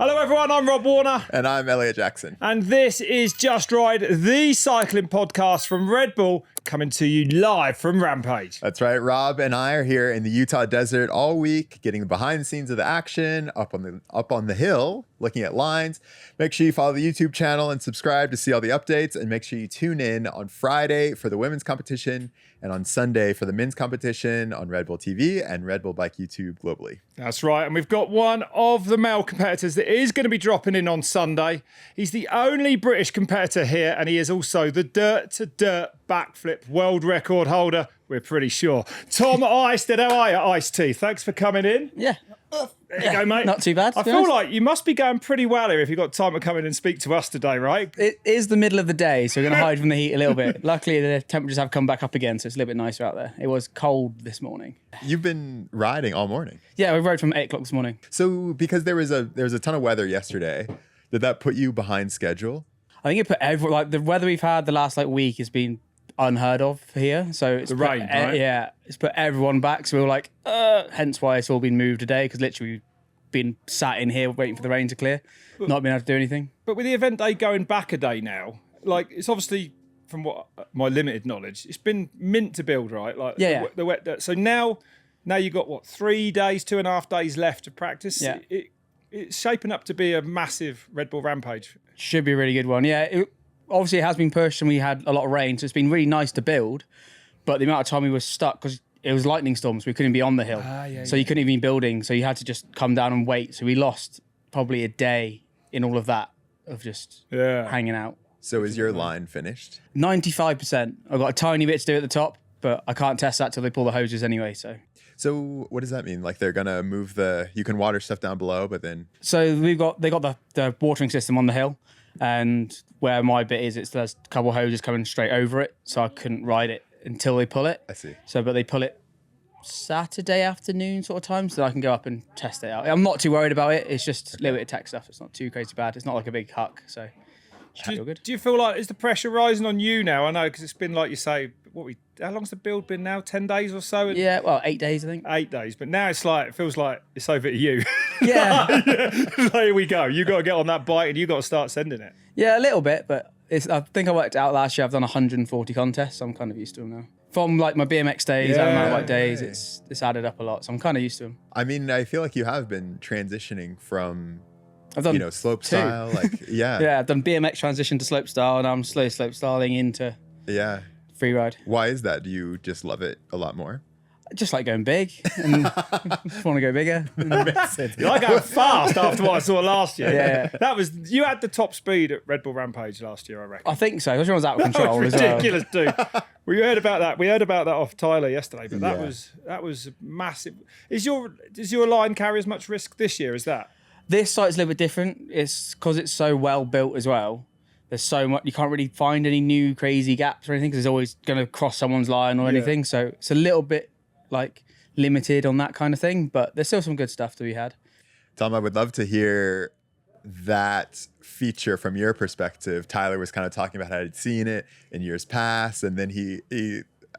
Hello everyone, I'm Rob Warner. And I'm Eliot Jackson. And this is Just Ride, the cycling podcast from Red Bull, coming to you live from Rampage. That's right. Rob and I are here in the Utah desert all week, getting the behind the scenes of the action, up on the hill, looking at lines. Make sure you follow the YouTube channel and subscribe to see all the updates, and make sure you tune in on Friday for the women's competition and on Sunday for the men's competition on Red Bull TV and Red Bull Bike YouTube globally. That's right, and we've got one of the male competitors that is going to be dropping in on Sunday. He's the only British competitor here, and he is also the dirt-to-dirt backflip world record holder, we're pretty sure. Tom Isted, how are you, Ice-T? Thanks for coming in. Yeah. There you go, mate. Not too bad. I feel like you must be going pretty well here if you've got time to come in and speak to us today, right? It is the middle of the day, so we're going to hide from the heat a little bit. Luckily, the temperatures have come back up again, so it's a little bit nicer out there. It was cold this morning. You've been riding all morning. Yeah, we rode from 8 o'clock this morning. So because there was a ton of weather yesterday, did that put you behind schedule? I think it put the weather we've had the last week has been unheard of here. So it's the rain, right? Yeah, it's put everyone back. So we were like, hence why it's all been moved today, because literally we've been sat in here waiting for the rain to clear, not being able to do anything. But with the event day going back a day now, like it's obviously, from what my limited knowledge, it's been mint to build, right? Like the wet dirt. So now you've got 3 days, 2.5 days left to practice. Yeah. It's shaping up to be a massive Red Bull Rampage. Should be a really good one. Yeah, obviously it has been pushed and we had a lot of rain, so it's been really nice to build. But the amount of time we were stuck, because it was lightning storms, we couldn't be on the hill. You couldn't even be building, so you had to just come down and wait. So we lost probably a day in all of that, of just hanging out. So is your line finished? 95%. I've got a tiny bit to do at the top, but I can't test that till they pull the hoses anyway, So what does that mean? Like they're gonna move you can water stuff down below, but then... So they got the watering system on the hill, and where my bit is, there's a couple of hoses coming straight over it, so I couldn't ride it until they pull it. I see. But they pull it Saturday afternoon sort of time, so I can go up and test it out. I'm not too worried about it. It's just a little bit of tech stuff. It's not too crazy bad. It's not like a big huck, so feel good. Do you feel like, is the pressure rising on you now? I know, because it's been, like you say, how long's the build been now? 10 days or so? Yeah, well, 8 days, I think. 8 days. But now it feels like it's over to you. Yeah. Here we go. You got to get on that bike and you got to start sending it. Yeah, a little bit, but I think I worked out last year. I've done 140 contests, so I'm kind of used to them now. From like my BMX days and mountain bike days, it's added up a lot, so I'm kind of used to them. I mean, I feel like you have been transitioning from, I've done slope style, Yeah, I've done BMX transition to slope style, and I'm slope styling into free ride. Why is that? Do you just love it a lot more? I just like going big, and just want to go bigger. You like going fast after what I saw last year. Yeah. You had the top speed at Red Bull Rampage last year, I reckon. I think so. Everyone was out of control. That was ridiculous, dude. We heard about that. We heard about that off Tyler yesterday, but that was massive. Does your line carry as much risk this year as that? This site's a little bit different. It's because it's so well built as well. There's so much, you can't really find any new crazy gaps or anything, because it's always going to cross someone's line or anything. So it's a little bit limited on that kind of thing, but there's still some good stuff to be had. Tom, I would love to hear that feature from your perspective. Tyler was kind of talking about how he'd seen it in years past, and then he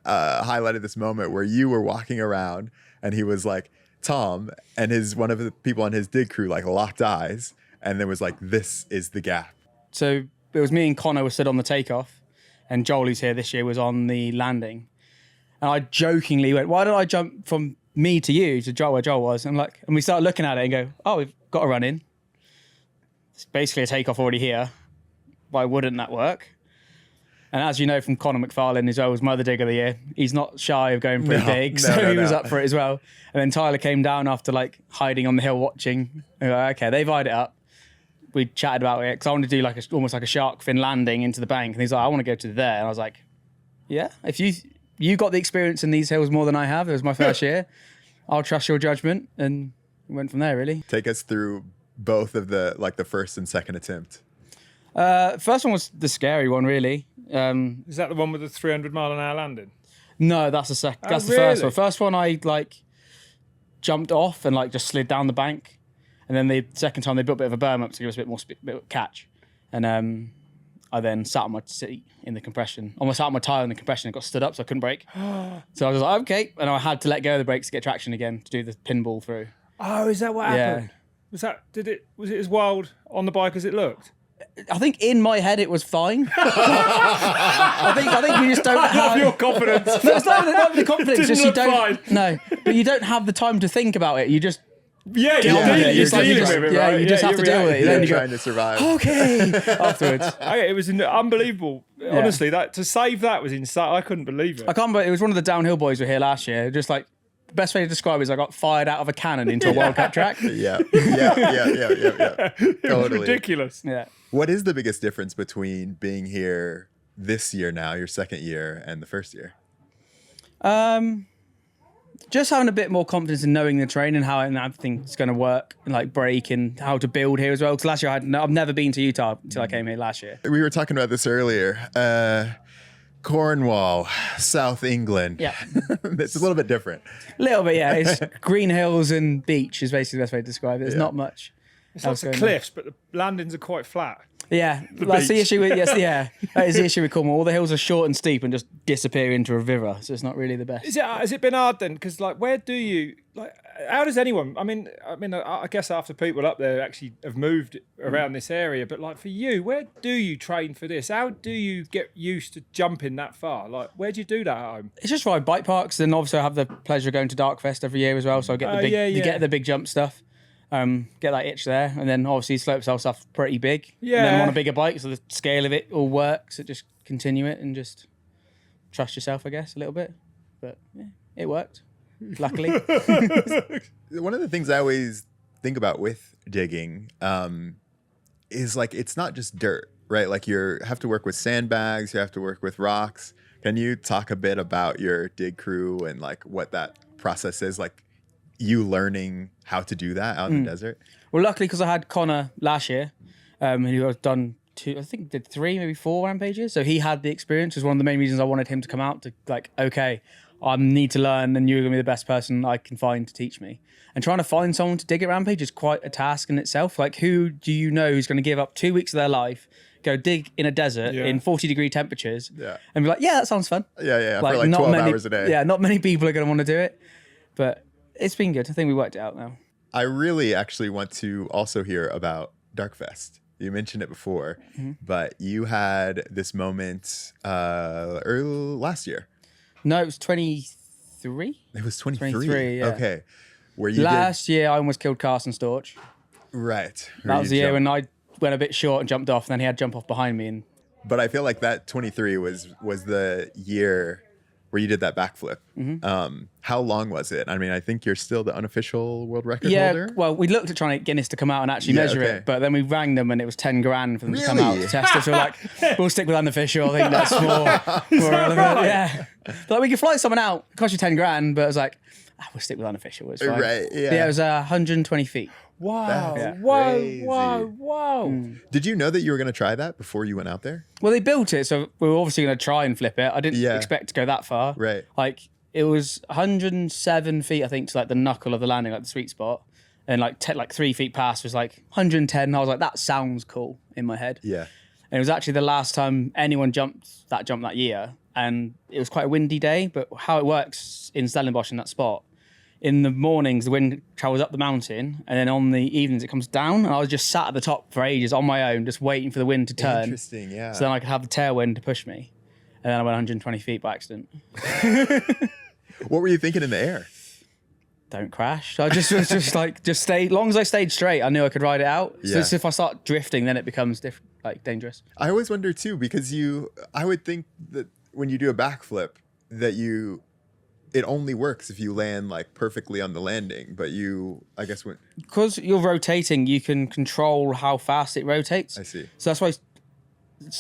highlighted this moment where you were walking around and he was like, Tom, and one of the people on his dig crew locked eyes, and then was like, this is the gap. So it was me and Connor were stood on the takeoff, and Joel, who's here this year, was on the landing. And I jokingly went, why don't I jump from me to you to Joel, where Joel was? And we started looking at it and go, oh, we've got to run in. It's basically a takeoff already here. Why wouldn't that work? And as you know from Connor McFarlane, as well, was my other dig of the year, he's not shy of going pretty big, so he was up for it as well. And then Tyler came down after hiding on the hill watching. And we were like, okay, they've eyed it up. We chatted about it because I wanted to do almost like a shark fin landing into the bank. And he's like, I want to go to there. And I was like, yeah, if you got the experience in these hills more than I have. It was my first year. I'll trust your judgment, and we went from there, really. Take us through both of the first and second attempt. First one was the scary one, really. Is that the one with the 300-mile-an-hour landing? No, that's the second. That's the first one. First one, I jumped off and just slid down the bank, and then the second time they built a bit of a berm up to give us a bit more bit of catch, and I then sat on my seat in the compression. Almost sat on my tyre in the compression and got stood up, so I couldn't brake. So I was like, okay, and I had to let go of the brakes to get traction again to do the pinball through. Oh, is that what happened? Was it as wild on the bike as it looked? I think in my head it was fine. I think you just don't I love have your confidence. No, it's not the confidence. Didn't Just you look don't. fine. No, but you don't have the time to think about it. You just Yeah, Get on with it. you're It's like you dealing just- with it, yeah, right? you just have to deal with it. You're Then you go, trying to survive. okay afterwards. Okay, it was unbelievable. Honestly, that to save that was insane. I couldn't believe it. I can't believe it was one of the downhill boys were here last year. Just like the best way to describe it is I got fired out of a cannon into a World Cup track. Yeah. It was Totally. ridiculous. Yeah. What is the biggest difference between being here this year now, your second year, and the first year? Just having a bit more confidence in knowing the terrain and how everything's going to work and like brake and how to build here as well. Because last year I've never been to Utah until I came here last year. We were talking about this earlier. Cornwall, South England. Yeah. It's a little bit different. A little bit, yeah. It's green hills and beach is basically the best way to describe it. There's Yeah. not much. It's lots of going on. cliffs, but the landings are quite flat. Yeah, that's the beach. issue with that is the issue with Cornwall. All the hills are short and steep and just disappear into a river, so it's not really the best. Has it been hard then? Because like, where do you like? How does anyone? I guess after people up there actually have moved around this area, but like for you, where do you train for this? How do you get used to jumping that far? Like, where do you do that at home? It's just ride bike parks, and obviously I have the pleasure of going to Darkfest every year as well, so I get the big, get the big jump stuff. Get that itch there, and then obviously slope style stuff pretty big. Yeah. And then I'm on a bigger bike, so the scale of it all works. So just continue it and just trust yourself, I guess, a little bit. But yeah, it worked, luckily. One of the things I always think about with digging is like it's not just dirt, right? Like you have to work with sandbags, you have to work with rocks. Can you talk a bit about your dig crew and like what that process is like? You learning how to do that out in the desert? Well, luckily, because I had Connor last year, who I've done did 3, maybe 4 rampages. So he had the experience. Was one of the main reasons I wanted him to come out to like, okay, I need to learn, and you're gonna be the best person I can find to teach me. And trying to find someone to dig at Rampage is quite a task in itself. Like, who do you know who's going to give up 2 weeks of their life, go dig in a desert in 40-degree temperatures, and be like, yeah, that sounds fun. Yeah. For like 12 hours a day. Yeah, not many people are going to want to do it, but it's been good. I think we worked it out now. I really actually want to also hear about Darkfest. You mentioned it before, but you had this moment last year. No, it was 23. It was 23. 23, yeah. Okay. Where you Last year, I almost killed Carson Storch. Right. That was the year when I went a bit short and jumped off, and then he had jump off behind me. And But I feel like that 23 was the year where you did that backflip. How long was it? I mean, I think you're still the unofficial world record holder. Well, we looked at trying to get Guinness to come out and actually measure it, but then we rang them and it was 10 grand for them to come out to test it. So we're like, we'll stick with unofficial. I think that's more relevant. right? Yeah. But like, we could fly someone out. It cost you 10 grand, but I was like, we'll stick with unofficial. It's fine. Right, yeah. But yeah, it was 120 feet. Wow! That's Whoa! crazy. Did you know that you were going to try that before you went out there? Well, they built it, so we were obviously going to try and flip it. I didn't Yeah. expect to go that far. Right. Like, it was 107 feet, I think, to like the knuckle of the landing, like the sweet spot. And like 3 feet past was like 110. And I was like, that sounds cool in my head. Yeah. And it was actually the last time anyone jumped that year. And it was quite a windy day, but how it works in Stellenbosch in that spot, in the mornings, the wind travels up the mountain, and then on the evenings, it comes down. And I was just sat at the top for ages on my own, just waiting for the wind to turn. Interesting, yeah. So then I could have the tailwind to push me. And then I went 120 feet by accident. What were you thinking in the air? Don't crash. I just was just like, just stay. Long as I stayed straight, I knew I could ride it out. Yeah. So if I start drifting, then it becomes dangerous. I always wonder too, because I would think that when you do a backflip, that it only works if you land like perfectly on the landing, but I guess when Because you're rotating, you can control how fast it rotates. I see. So that's why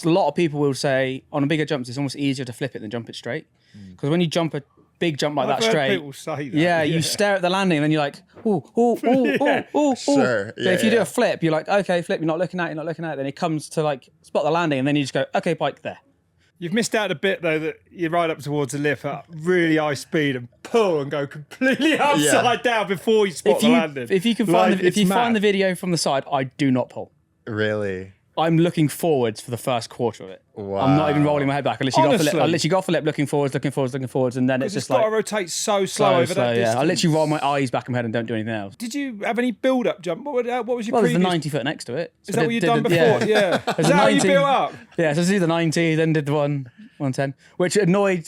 a lot of people will say on a bigger jumps, it's almost easier to flip it than jump it straight. Because when you jump a big jump like I've that heard straight, people say that. yeah, you stare at the landing and then you're like, ooh, ooh, ooh, ooh, ooh, ooh. Sure, But yeah, if you do yeah. a flip, you're like, okay, flip, you're not looking at it. Then it comes to like spot the landing and then you just go, okay, bike there. You've missed out a bit though that you ride up towards the lip at really high speed and pull and go completely upside down before you spot the landing. If you can Like, find it's find mad. the video from the side, I do not pull. really, I'm looking forwards for the first quarter of it. Wow. I'm not even rolling my head back. I literally Honestly. go off the lip, looking forwards, and then it's It's just got like to rotate so slow over that distance. I literally roll my eyes back in my head and don't do anything else. Did you have any build-up jump? What was your Well, there's previous? the 90 foot next to it. Is that what you've done before? Yeah. There's Is a that how you 90. built up? Yeah, so I did the 90, then did the 110, which annoyed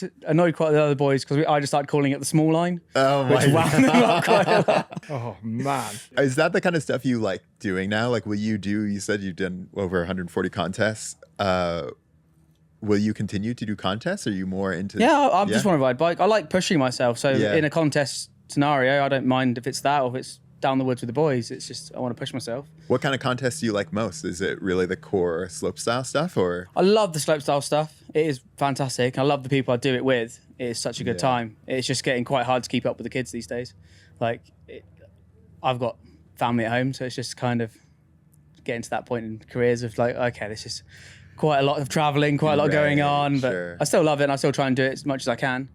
quite the other boys because I just started calling it the small line. Oh my Which wound them up quite a lot. Oh man. Is that the kind of stuff you like doing now? Like, will you do? You said you've done over 140 contests. Will you continue to do contests? Or are you more into? Yeah, I just want to ride bike. I like pushing myself. So Yeah. in a contest scenario, I don't mind if it's that or if it's down the woods with the boys. It's just I want to push myself. What kind of contests do you like most? Is it really the core slopestyle stuff, or? I love the slopestyle stuff. It is fantastic. I love the people I do it with. It is such a good time. It's just getting quite hard to keep up with the kids these days. I've got family at home, so it's just kind of getting to that point in careers of like, okay, this is quite a lot of traveling, quite a lot going on, but sure. I still love it and I still try and do it as much as I can.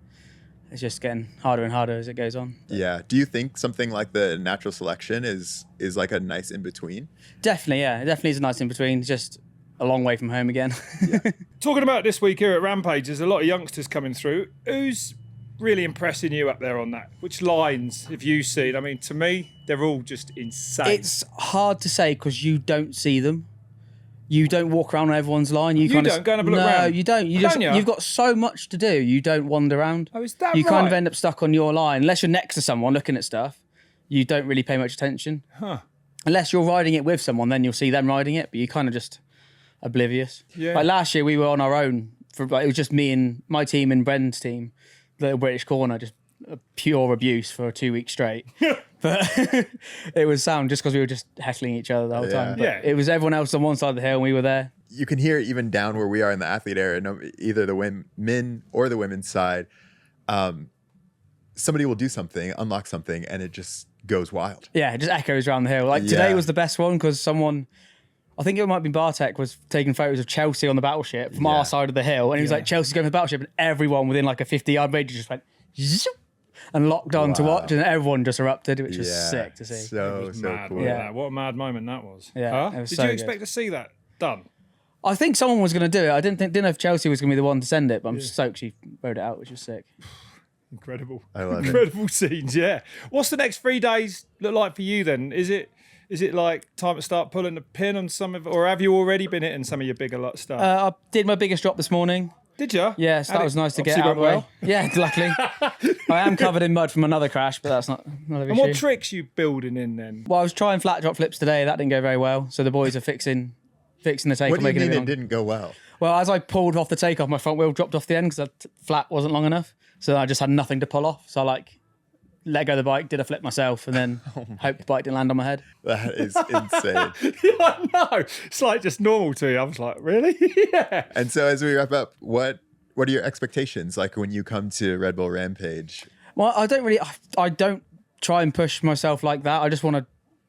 It's just getting harder and harder as it goes on. Yeah. Do you think something like the natural selection is like a nice in between? Definitely, yeah. It definitely is a nice in between. Just a long way from home again. Talking about this week here at Rampage, there's a lot of youngsters coming through. Who's really impressing you up there on that? Which lines have you seen? I mean, to me, they're all just insane. It's hard to say because you don't see them. You don't walk around on everyone's line. You don't go and have a look no, round? you don't. Don't you? You've got so much to do. You don't wander around. Oh, is that you kind of right? end up stuck on your line. Unless you're next to someone looking at stuff, you don't really pay much attention. Huh. Unless you're riding it with someone, then you'll see them riding it, but you kind of just oblivious. Yeah. Like last year, we were on our own. It was just me and my team and Bren's team, the British corner, just pure abuse for 2 weeks straight. But it was sound just because we were just heckling each other the whole time. But Yeah. it was everyone else on one side of the hill and we were there. You can hear even down where we are in the athlete area, either the men or the women's side, somebody will do something, unlock something, and it just goes wild. Yeah, it just echoes around the hill. Like today Yeah. was the best one because someone, I think it might be Bartek, was taking photos of Chelsea on the battleship from Yeah. our side of the hill. And he was like, Chelsea's going to the battleship. And everyone within like a 50-yard radius just went zoop, and locked on to Wow. watch. And everyone just erupted, which was Yeah. sick to see. So Mad, cool. wasn't Yeah. that? What a mad moment that was. Yeah, Huh? it was Did so you good. expect to see that done? I think someone was going to do it. I didn't know if Chelsea was going to be the one to send it, but I'm stoked she rode it out, which was sick. Incredible. I love it. Incredible scenes, yeah. What's the next 3 days look like for you then? Is it like time to start pulling the pin on some of, or have you already been hitting some of your bigger lot stuff? I did my biggest drop this morning. Did you? Yes, that was nice to get obviously out of the went way. Yeah, luckily. I am covered in mud from another crash, but that's not another And issue. what tricks you building in then? Well, I was trying flat drop flips today. That didn't go very well. So the boys are fixing the takeoff, What do you making mean it it long. didn't go well? Well, as I pulled off the takeoff, my front wheel dropped off the end because the flat wasn't long enough. So I just had nothing to pull off. So I let go of the bike, did a flip myself, and then hoped the bike didn't land on my head. That is insane. I know. It's like just normal to you. I was like, really? Yeah. And so as we wrap up, what are your expectations like when you come to Red Bull Rampage? Well, I don't try and push myself like that. I just want to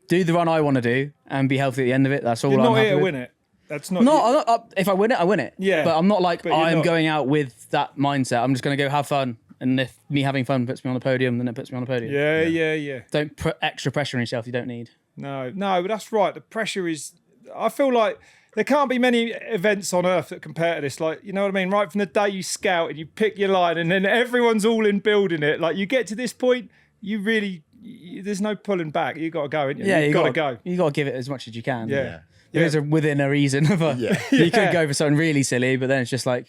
do the run I want to do and be healthy at the end of it. That's all You're I'm not happy here to with. win it. That's not. If I win it, I win it. Yeah. But I'm not like, But you're I'm not- going out with that mindset. I'm just going to go have fun. And if me having fun puts me on the podium, then it puts me on the podium. Yeah. Don't put extra pressure on yourself you don't need. No, but that's right. The pressure is. I feel like there can't be many events on earth that compare to this. Like, you know what I mean? Right from the day you scout and you pick your line, and then everyone's all in building it. Like, you get to this point, there's no pulling back. You got to go, ain't you? Yeah, you got to go. You got to give it as much as you can. Yeah. There is within a reason. Of Yeah. You could go for something really silly, but then it's just like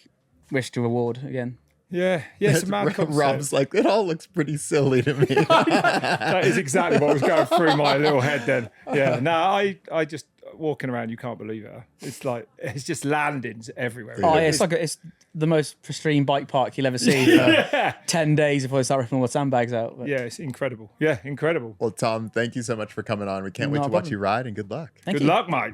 wish to reward again. Yeah. It's a mad concept. Rob's like, it all looks pretty silly to me. That is exactly what was going through my little head then. Yeah. No, I just walking around, you can't believe it. It's like it's just landings everywhere. Oh, yeah, it's the most pristine bike park you'll ever see for 10 days before they start ripping all the sandbags out. But Yeah, it's incredible. Yeah, incredible. Well, Tom, thank you so much for coming on. We can't wait No to watch problem. you ride, and good luck. thank Good you. luck, mate.